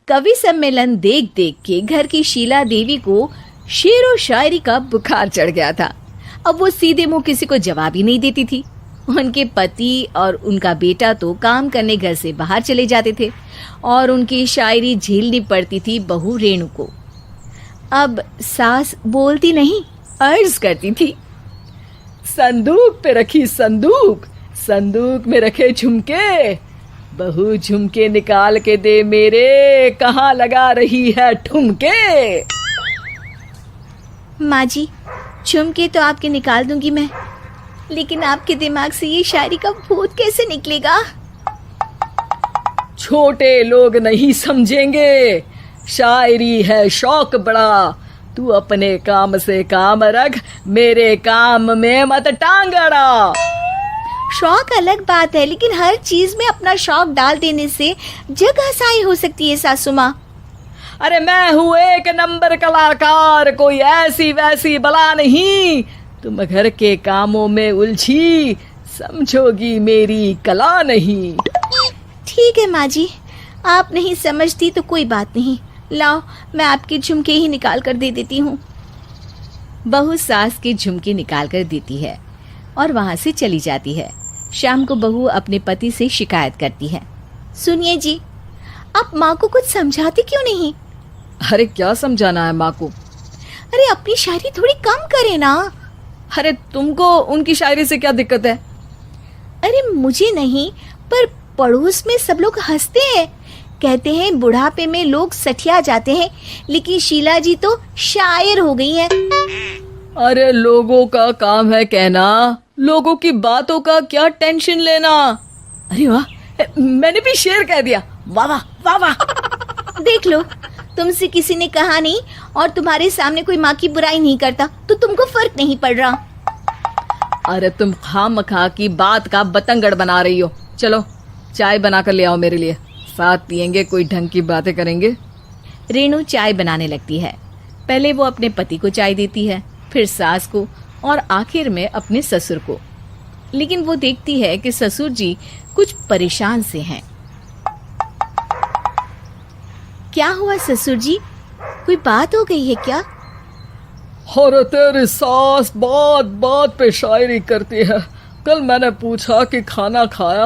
कवि सम्मेलन देख देख के घर की शीला देवी को शेर और शायरी का बुखार चढ़ गया था। अब वो सीधे मुंह किसी को जवाब ही नहीं देती थी। उनके पति और उनका बेटा तो काम करने घर से बाहर चले जाते थे और उनकी शायरी झेलनी पड़ती थी बहू रेणु को। अब सास बोलती नहीं, अर्ज करती थी, संदूक पे रखी संदूक, संदूक में रखे झुमके, बहू झुमके निकाल के दे मेरे, कहाँ लगा रही है ठुमके। माँ जी, झुमके तो आपके निकाल दूंगी मैं, लेकिन आपके दिमाग से ये शायरी का भूत कैसे निकलेगा? छोटे लोग नहीं समझेंगे, शायरी है शौक बड़ा, तू अपने काम से काम रख, मेरे काम में मत टांग अड़ा। शौक अलग बात है, लेकिन हर चीज में अपना शौक डाल देने से जग हंसाई हो सकती है सासू माँ। अरे मैं हूँ एक नंबर कलाकार, कोई ऐसी वैसी बला नहीं, तुम घर के कामों में उलझी, समझोगी मेरी कला नहीं। ठीक है माँ जी, आप नहीं समझती तो कोई बात नहीं, लाओ मैं आपके झुमके ही निकाल कर दे देती हूँ। बहू सास के झुमके निकाल कर देती है और वहां से चली जाती है। शाम को बहू अपने पति से शिकायत करती है, सुनिए जी, आप माँ को कुछ समझाते क्यों नहीं? अरे क्या समझाना है माँ को? अरे अपनी शायरी थोड़ी कम करे ना। अरे तुमको उनकी शायरी से क्या दिक्कत है? अरे मुझे नहीं, पर पड़ोस में सब लोग हंसते हैं, कहते हैं बुढ़ापे में लोग सठिया जाते हैं, लेकिन शीला जी तो शायर हो गई हैं। अरे लोगों का काम है कहना, लोगों की बातों का क्या टेंशन लेना। अरे वाह, मैंने भी शेर कह दिया, वाह वाह वाह वाह। देख लो, तुमसे किसी ने कहा नहीं और तुम्हारे सामने कोई माँ की बुराई नहीं करता तो तुमको फर्क नहीं पड़ रहा। अरे तुम खामखा की बात का बतंगड़ बना रही हो। चलो चाय बना कर ले आओ मेरे लिए, साथ पियेंगे, कोई ढंग की बातें करेंगे। रेणु चाय बनाने लगती है। पहले वो अपने पति को चाय देती है, फिर सास को और आखिर में अपने ससुर को। लेकिन वो देखती है कि ससुर जी कुछ परेशान से हैं। क्या हुआ ससुर जी, कोई बात हो गई है क्या? अरे तेरी सास बात बात पे शायरी करती है। कल मैंने पूछा कि खाना खाया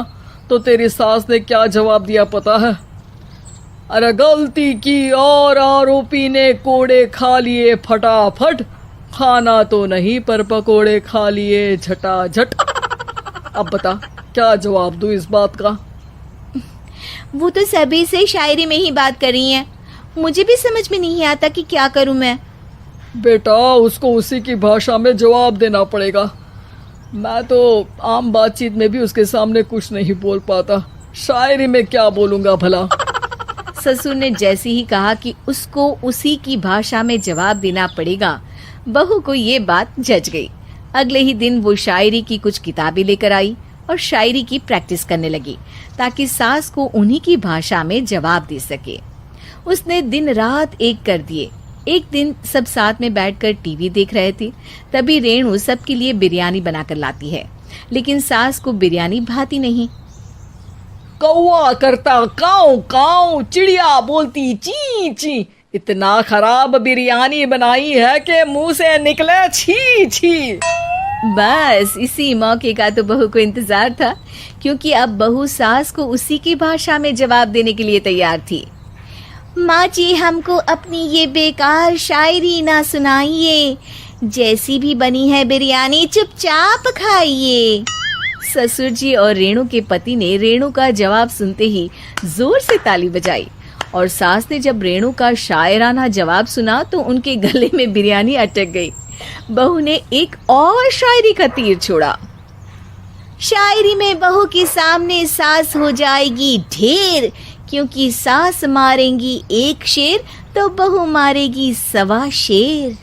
तो तेरी सास ने क्या जवाब दिया पता है? अरे गलती की और आरोपी ने कोड़े खा लिए फटाफट, खाना तो नहीं पर पकोड़े खा लिए झटाझट। अब बता क्या जवाब दूं इस बात का? वो तो सभी से शायरी में ही बात कर रही हैं, मुझे भी समझ में नहीं आता कि क्या करूं मैं। बेटा उसको उसी की भाषा में जवाब देना पड़ेगा। मैं तो आम बातचीत में भी उसके सामने कुछ नहीं बोल पाता, शायरी में क्या बोलूंगा भला। ससुर ने जैसे ही कहा कि उसको उसी की भाषा में जवाब देना पड़ेगा, बहू को ये बात जच गई। अगले ही दिन वो शायरी की कुछ किताबें लेकर आई और शायरी की प्रैक्टिस करने लगी ताकि सास को उन्हीं की भाषा में जवाब दे सके। उसने दिन रात एक कर दिए। एक दिन सब साथ में बैठकर टीवी देख रहे थे, तभी रेणु सबके लिए बिरयानी बनाकर लाती है, लेकिन सास को बिरयानी भाती नहीं। कौवा करता काऊ काऊ, चिड़िया बोलती ची ची, इतना खराब बिरयानी बनाई है कि मुंह से निकले छी छी। बस इसी मौके का तो बहू को इंतजार था, क्योंकि अब बहू सास को उसी की भाषा में जवाब देने के लिए तैयार थी। माँ जी, हमको अपनी ये बेकार शायरी ना सुनाइए, जैसी भी बनी है बिरयानी चुपचाप खाइए। ससुर जी और रेणु के पति ने रेणु का जवाब सुनते ही जोर से ताली बजाई और सास ने जब रेणु का शायराना जवाब सुना तो उनके गले में बिरयानी अटक गई। बहू ने एक और शायरी का तीर छोड़ा। शायरी में बहू के सामने सास हो जाएगी ढेर, क्योंकि सास मारेंगी एक शेर तो बहू मारेगी 1.25 शेर।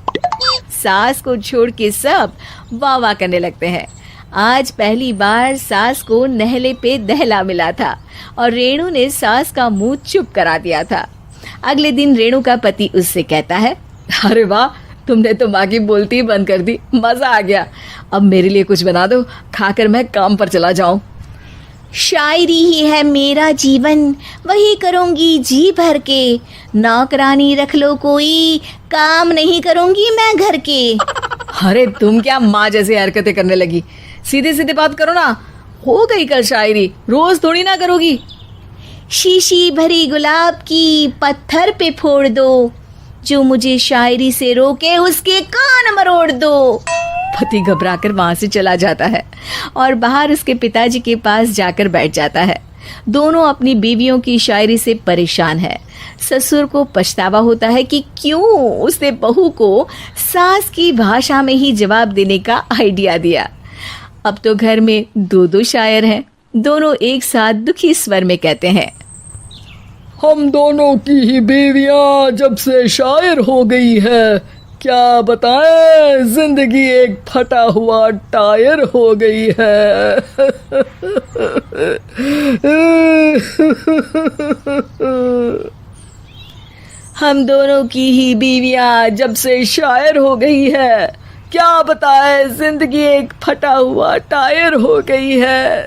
सास को छोड़ के सब वाह वाह करने लगते हैं। आज पहली बार सास को नहले पे दहला मिला था और रेणु ने सास का मुंह चुप करा दिया था। अगले दिन रेणु का पति उससे कहता है, अरे वाह, तुमने तो माँ की बोलती बंद कर दी, मजा आ गया। अब मेरे लिए कुछ बना दो, खाकर मैं काम पर चला जाऊं। शायरी ही है मेरा जीवन, वही करूँगी जी भर के। नौकरानी रख लो कोई, काम नहीं करूँगी मैं घर के। अरे तुम क्या माँ जैसी हरकतें करने लगी, सीधे सीधे बात करो ना। हो गई कल शायरी, रोज थोड़ी ना करोगी। शीशी भरी गुलाब की पत्थर पे फोड़ दो, जो मुझे शायरी से रोके उसके कान मरोड़ दो। पति घबराकर वहां से चला जाता है और बाहर उसके पिताजी के पास जाकर बैठ जाता है। दोनों अपनी बीवियों की शायरी से परेशान है। ससुर को पछतावा होता है कि क्यों उसने बहू को सास की भाषा में ही जवाब देने का आइडिया दिया। अब तो घर में दो दो शायर हैं। दोनों एक साथ दुखी स्वर में कहते हैं, हम दोनों की ही बीवियां जब से शायर हो गई है, क्या बताएं, जिंदगी एक फटा हुआ टायर हो गई है। हम दोनों की ही बीवियां जब से शायर हो गई है, क्या बताए जिंदगी एक फटा हुआ टायर हो गई है।